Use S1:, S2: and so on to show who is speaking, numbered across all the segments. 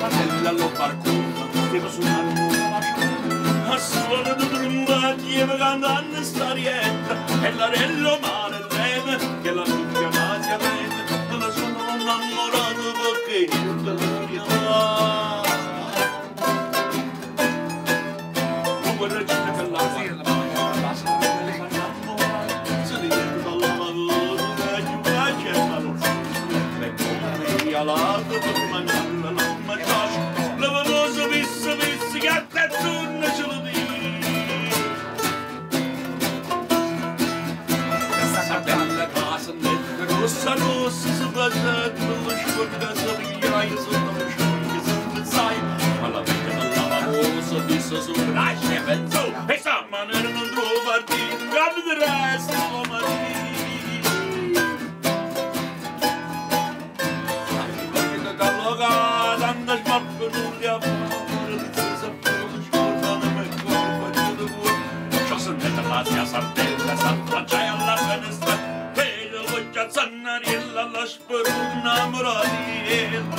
S1: bella lo barcona, devo suonare una a suono di tromba, chiama cantando starietta, e l'arello mare reme, che la figlia masia reme, me la sono innamorato perché tutta la verità. Non vuoi regina che la sera, la sera delle innamorate, se li vedo dalla madonna, e giù la cena non si e come alato per mangiarla la mangiascia, la famosa pissa che a te torna ce lo dico. Rossa rossa si passa con lo sciorga savigliaia sotto lo sciorga si spezzai ma la vecchia della famosa disse su nasce e pensò e sa maniera non trova a dire un grande di resto lo marito sai perché da loga tanta smappa non li ha fatto di se sapere lo sciorga non mi corpo di tuo ciò si mette la sia sartella s'affacciai alla finestra Zannariella la speruna moraliella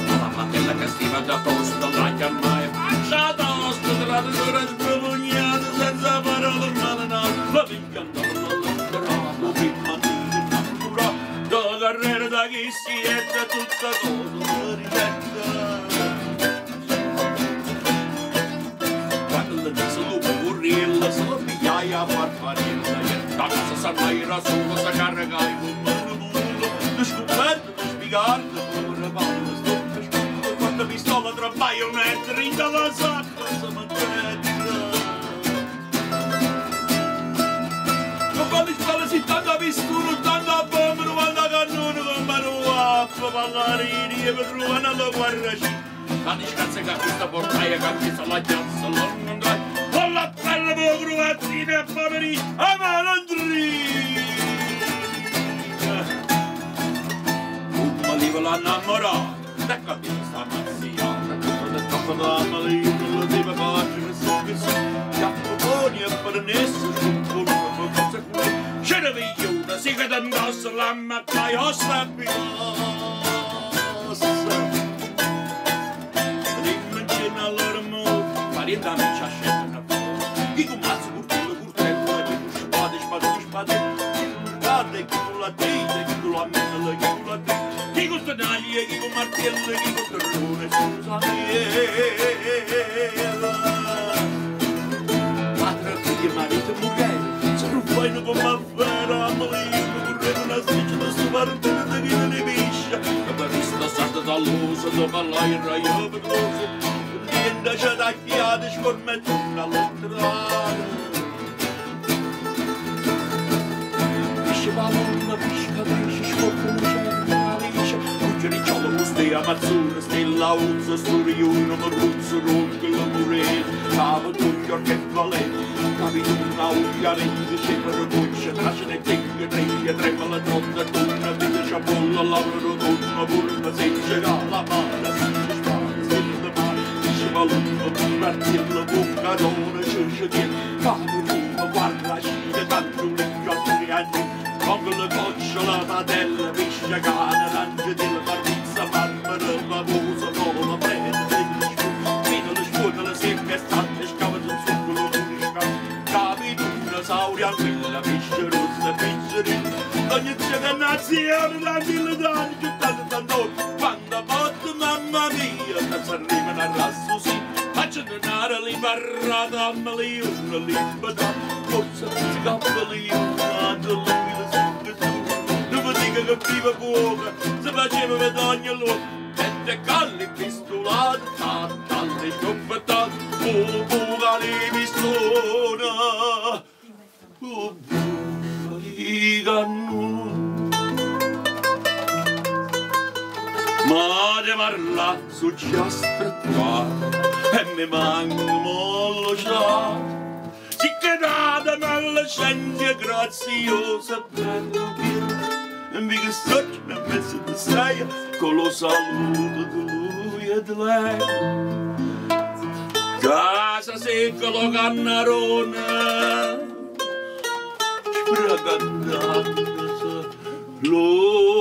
S1: la matella che stiva da posto la chiamai faccia tosto tra le ore sprovugnate senza parole malenate la figlia andava all'operato prima di innamorare da carriera da chi si è da tutta cosa ripetta quando disse lupo burriella se la pigliai a farfarella la casa s'armaira su cosa carregai con mano mulo le scoperte le spigate pure palle stoppe scudo quando pistola tra baionette rinda la sacca se mangietta con quelle spalle si tanta pistola tanta bomba tanta cannone con mano acqua pallarini e per trovare alla guerra tanti scazzi che questa portaia che sta la piazza non andrai con la pelle per croazzine e poveri a mano Liva la innamorata, da capire sta marziata, come da troppo da malino, non lo deve facere che so, chiappo buoni e per nesso, su pure come cosa qui, ce ne vedo una, si che t'indossa la macchia, io sabbiosa. Rimmagina allora mo, pariente amici a scelta una foto, chi con mazzo curtello, chi con spade, guarda, chi con la tita, chi con la mentola, chi con la tita, chi con tenaglie, chi con martello, chi con terrone, scusami. Padre, figli, marito e moglie, se non fai una bomba vera, ammalismo, vorrei una striscia da stupare da chi ne biscia, che per resta sarda dall'uso, dopo l'aira io vedoso, niente c'è da chiade, scormetto una letterale. Pisce valonna, pisca, pesce, scorpo, alice, cuccioricciolo, muste, amazzone, stella, uzza, sturiuno, marruzzo, ronco, l'amore, cavo, tuccio, che vale, capito una ugliarente, scempero, goccia, tracene, tecche, treglia, trema, la donna, donna, vita, sciapolla, lavoro, donna, burna, seccia, la mala, pisce, spada, stella, mare, pisce valonna, martello, boccarone, sciusciatier, cavo, fumo, guarda, scide, tanto, liccio, atturiani, con la goccia, la padella, piscia, cane, l'angelo, barbizza, marmara, la musa, la preda, fino alle spugne, le seppe, state, scava, il succolo, l'unisca, capi, una sauria, quella, piscia, rossa, piscerina, ogni c'è nazione, da mille d'anni, giuttata da noi, quando botte, mamma mia, che si arrivano a rassusì, faccio tornare liberata, a milione, libertà, forse si scappa lì, che viva cuoca, se faceva per ogni luogo, e te calli pistolati, tanti scoppetati, buca li pistona, buca li cannoni. Ma de parla su giastrettuato, e mi manca mollo ciao, si che data nella scienza graziosa, bello pieno, e mi che sogno nel mezzo di straia con lo saluto di lui e di lei. Casa secca lo cannarone, spragannata lo